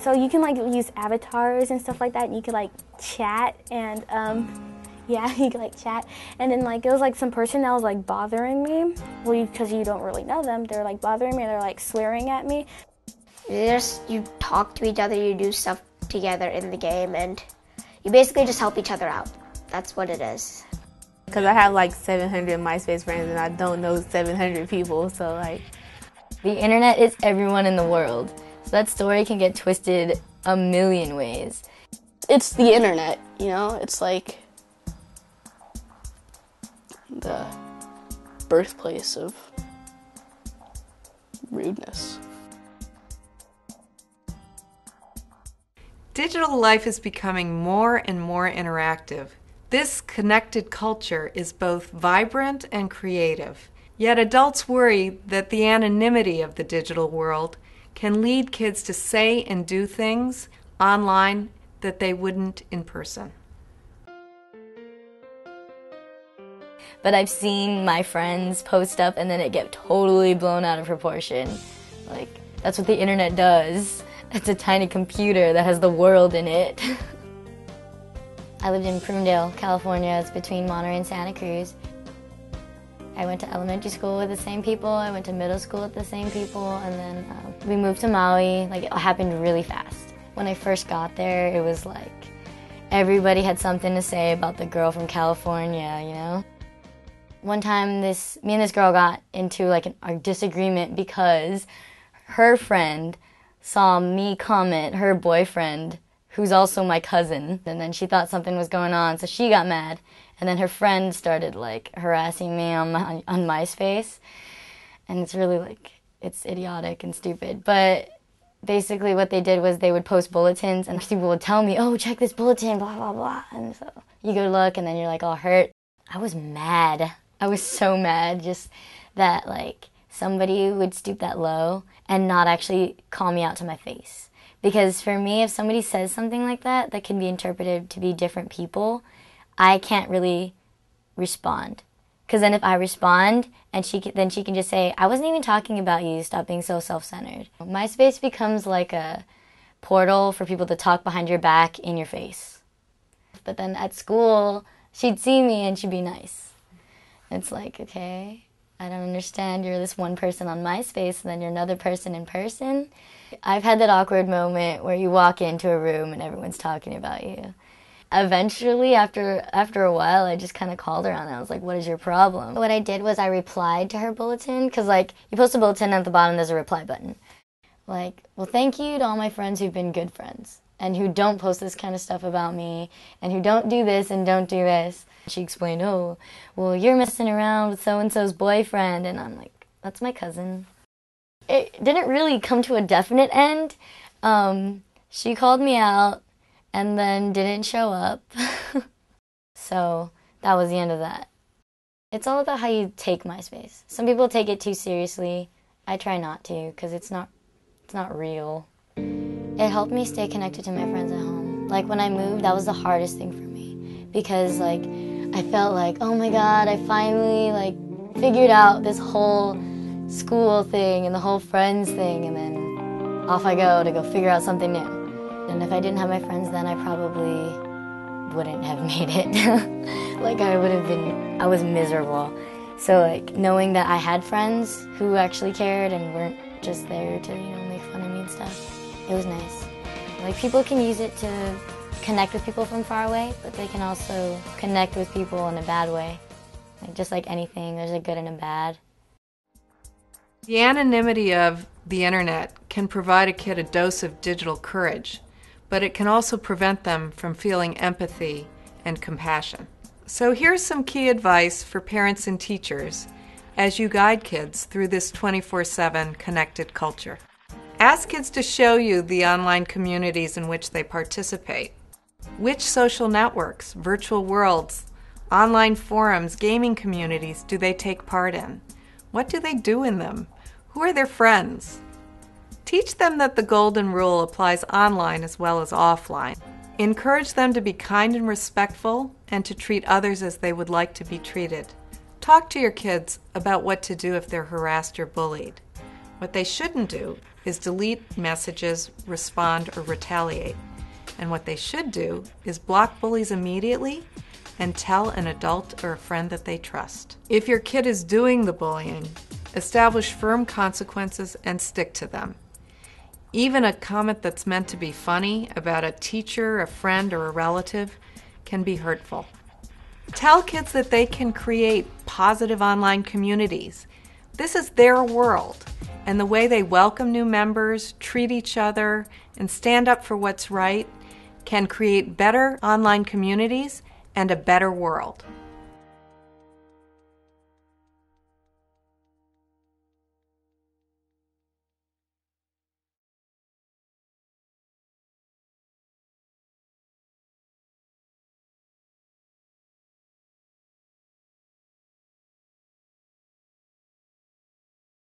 So you can like use avatars and stuff like that, and you can like chat and yeah, you can like chat. And then like it was like some person that was like bothering me. Well, because you don't really know them, they're like bothering me. They're like swearing at me. You talk to each other, you do stuff together in the game, and you basically just help each other out. That's what it is. Because I have like 700 MySpace friends and I don't know 700 people, so like. The internet is everyone in the world, so that story can get twisted a million ways. It's the internet, you know? It's like the birthplace of rudeness. Digital life is becoming more and more interactive. This connected culture is both vibrant and creative. Yet adults worry that the anonymity of the digital world can lead kids to say and do things online that they wouldn't in person. But I've seen my friends post stuff and then it get totally blown out of proportion. Like, that's what the internet does. It's a tiny computer that has the world in it. I lived in Prunedale, California. It's between Monterey and Santa Cruz. I went to elementary school with the same people, I went to middle school with the same people, and then we moved to Maui. Like, it happened really fast. When I first got there, it was like everybody had something to say about the girl from California, you know? One time, me and this girl got into like a disagreement because her friend saw me comment her boyfriend, who's also my cousin, and then she thought something was going on, so she got mad. And then her friend started like harassing me on MySpace, and it's really like, it's idiotic and stupid. But basically what they did was they would post bulletins, and people would tell me, oh, check this bulletin, blah, blah, blah. And so you go look, and then you're like all hurt. I was mad. I was so mad just that like somebody would stoop that low and not actually call me out to my face. Because for me, if somebody says something like that, that can be interpreted to be different people, I can't really respond. Because then if I respond, and then she can just say, I wasn't even talking about you, stop being so self-centered. MySpace becomes like a portal for people to talk behind your back in your face. But then at school, she'd see me and she'd be nice. It's like, okay, I don't understand, you're this one person on MySpace and then you're another person in person. I've had that awkward moment where you walk into a room and everyone's talking about you. Eventually, after a while, I just kind of called her on it. I was like, what is your problem? What I did was I replied to her bulletin, because like, you post a bulletin and at the bottom there's a reply button. Like, well, thank you to all my friends who've been good friends, and who don't post this kind of stuff about me, and who don't do this and don't do this. She explained, oh, well, you're messing around with so-and-so's boyfriend, and I'm like, that's my cousin. It didn't really come to a definite end. She called me out, and then didn't show up. So that was the end of that. It's all about how you take MySpace. Some people take it too seriously. I try not to, because it's not real. It helped me stay connected to my friends at home. Like when I moved, that was the hardest thing for me, because like I felt like, oh my God, I finally like figured out this whole school thing and the whole friends thing, and then off I go to go figure out something new. And if I didn't have my friends then, I probably wouldn't have made it. Like I was miserable. So like knowing that I had friends who actually cared and weren't just there to, make fun of me and stuff, it was nice. Like people can use it to connect with people from far away, but they can also connect with people in a bad way. Like just like anything, there's a good and a bad. The anonymity of the internet can provide a kid a dose of digital courage, but it can also prevent them from feeling empathy and compassion. So here's some key advice for parents and teachers as you guide kids through this 24/7 connected culture. Ask kids to show you the online communities in which they participate. Which social networks, virtual worlds, online forums, gaming communities do they take part in? What do they do in them? Who are their friends? Teach them that the golden rule applies online as well as offline. Encourage them to be kind and respectful and to treat others as they would like to be treated. Talk to your kids about what to do if they're harassed or bullied. What they shouldn't do is delete messages, respond, or retaliate. And what they should do is block bullies immediately and tell an adult or a friend that they trust. If your kid is doing the bullying, establish firm consequences and stick to them. Even a comment that's meant to be funny about a teacher, a friend, or a relative can be hurtful. Tell kids that they can create positive online communities. This is their world, and the way they welcome new members, treat each other, and stand up for what's right can create better online communities and a better world.